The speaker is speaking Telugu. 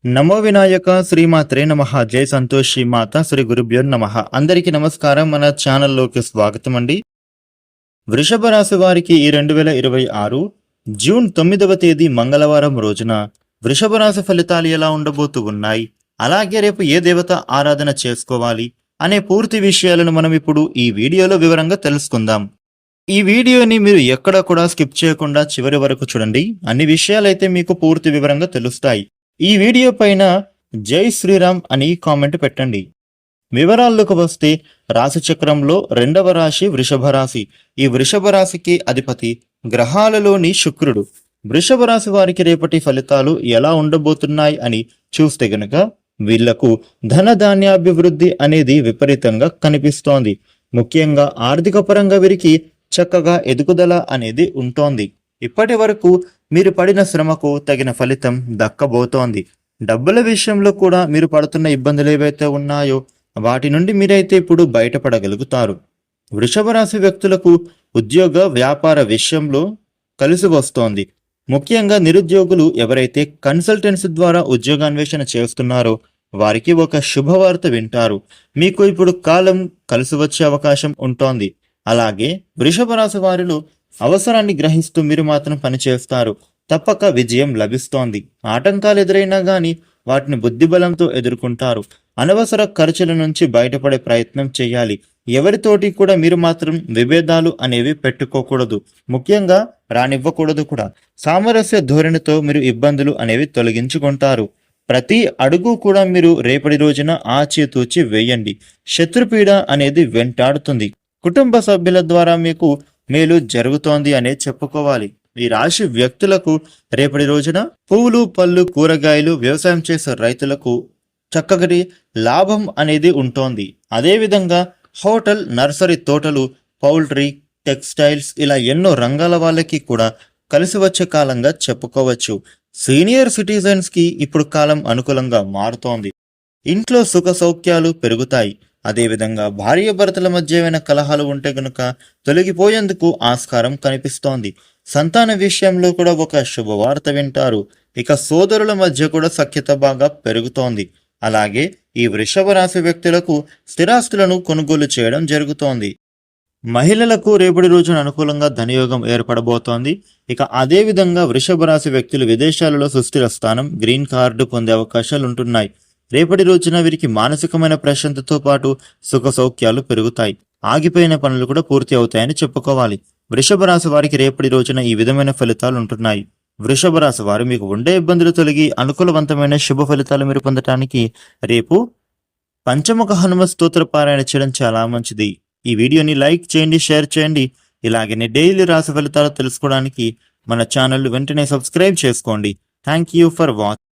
నమో వినాయక శ్రీమాత్రే నమః. జై సంతోషి మాత శ్రీ గురుభ్యో నమః. అందరికీ నమస్కారం. మన ఛానల్లోకి స్వాగతం అండి. వృషభ రాశి వారికి ఈ 2026 జూన్ 9వ తేదీ మంగళవారం రోజున వృషభ రాశి ఫలితాలు ఎలా ఉండబోతూ ఉన్నాయి, అలాగే రేపు ఏ దేవత ఆరాధన చేసుకోవాలి అనే పూర్తి విషయాలను మనం ఇప్పుడు ఈ వీడియోలో వివరంగా తెలుసుకుందాం. ఈ వీడియోని మీరు ఎక్కడా కూడా స్కిప్ చేయకుండా చివరి వరకు చూడండి. అన్ని విషయాలైతే మీకు పూర్తి వివరంగా తెలుస్తాయి. ఈ వీడియో పైన జై శ్రీరామ్ అని కామెంట్ పెట్టండి. వివరాల్లోకి వస్తే రాశి చక్రంలో 2వ రాశి వృషభ రాశి. ఈ వృషభ రాశికి అధిపతి గ్రహాలలోని శుక్రుడు. వృషభ రాశి వారికి రేపటి ఫలితాలు ఎలా ఉండబోతున్నాయి అని చూస్తే గనుక వీళ్లకు ధనధాన్యాభివృద్ధి అనేది విపరీతంగా కనిపిస్తోంది. ముఖ్యంగా ఆర్థిక పరంగా వీరికి చక్కగా ఎదుగుదల అనేది ఉంటోంది. ఇప్పటి వరకు మీరు పడిన శ్రమకు తగిన ఫలితం దక్కబోతోంది. డబ్బుల విషయంలో కూడా మీరు పడుతున్న ఇబ్బందులు ఏవైతే ఉన్నాయో వాటి నుండి మీరైతే ఇప్పుడు బయటపడగలుగుతారు. వృషభ రాశి వ్యక్తులకు ఉద్యోగ వ్యాపార విషయంలో కలిసి వస్తోంది. ముఖ్యంగా నిరుద్యోగులు ఎవరైతే కన్సల్టెన్సీ ద్వారా ఉద్యోగాన్వేషణ చేస్తున్నారో వారికి ఒక శుభవార్త వింటారు. మీకు ఇప్పుడు కాలం కలిసి వచ్చే అవకాశం ఉంటోంది. అలాగే వృషభ రాశి వారిలో అవసరాన్ని గ్రహిస్తూ మీరు మాత్రం పనిచేస్తారు. తప్పక విజయం లభిస్తోంది. ఆటంకాలు ఎదురైనా గానీ వాటిని బుద్ధిబలంతో ఎదుర్కొంటారు. అనవసర ఖర్చుల నుంచి బయటపడే ప్రయత్నం చేయాలి. ఎవరితోటి కూడా మీరు మాత్రం విభేదాలు అనేవి పెట్టుకోకూడదు. ముఖ్యంగా రానివ్వకూడదు కూడా. సామరస్య ధోరణితో మీరు ఇబ్బందులు అనేవి తొలగించుకుంటారు. ప్రతి అడుగు కూడా మీరు రేపటి రోజున ఆచితూచి వేయండి. శత్రుపీడ అనేది వెంటాడుతుంది. కుటుంబ సభ్యుల ద్వారా మీకు మేలు జరుగుతోంది అనే చెప్పుకోవాలి. ఈ రాశి వ్యక్తులకు రేపటి రోజున పువ్వులు, పళ్ళు, కూరగాయలు వ్యవసాయం చేసే రైతులకు చక్కటి లాభం అనేది ఉంటోంది. అదేవిధంగా హోటల్, నర్సరీ తోటలు, పౌల్ట్రీ, టెక్స్టైల్స్ ఇలా ఎన్నో రంగాల వాళ్ళకి కూడా కలిసి వచ్చే కాలంగా చెప్పుకోవచ్చు. సీనియర్ సిటిజన్స్ కి ఇప్పుడు కాలం అనుకూలంగా మారుతోంది. ఇంట్లో సుఖ సౌఖ్యాలు పెరుగుతాయి. అదేవిధంగా భార్యాభర్తల మధ్య ఏమైనా కలహాలు ఉంటే గనుక తొలగిపోయేందుకు ఆస్కారం కనిపిస్తోంది. సంతాన విషయంలో కూడా ఒక శుభవార్త వింటారు. ఇక సోదరుల మధ్య కూడా సఖ్యత బాగా పెరుగుతోంది. అలాగే ఈ వృషభ రాశి వ్యక్తులకు స్థిరాస్తులను కొనుగోలు చేయడం జరుగుతోంది. మహిళలకు రేపటి రోజున అనుకూలంగా ధనయోగం ఏర్పడబోతోంది. ఇక అదే విధంగా వృషభ రాశి వ్యక్తులు విదేశాలలో సుస్థిర స్థానం, గ్రీన్ కార్డు పొందే అవకాశాలు ఉంటున్నాయి. రేపటి రోజున వీరికి మానసికమైన ప్రశాంతతో పాటు సుఖ సౌఖ్యాలు పెరుగుతాయి. ఆగిపోయిన పనులు కూడా పూర్తి అవుతాయని చెప్పుకోవాలి. వృషభ రాశి వారికి రేపటి రోజున ఈ విధమైన ఫలితాలు ఉంటున్నాయి. వృషభ రాశి వారు మీకు ఉండే ఇబ్బందులు తొలగి అనుకూలవంతమైన శుభ ఫలితాలు మీరు పొందటానికి రేపు పంచముఖ హనుమ స్తోత్ర పారాయణ చేయడం చాలా మంచిది. ఈ వీడియోని లైక్ చేయండి, షేర్ చేయండి. ఇలాగనే డైలీ రాశి ఫలితాలు తెలుసుకోవడానికి మన ఛానల్ వెంటనే సబ్స్క్రైబ్ చేసుకోండి. Thank you for watching.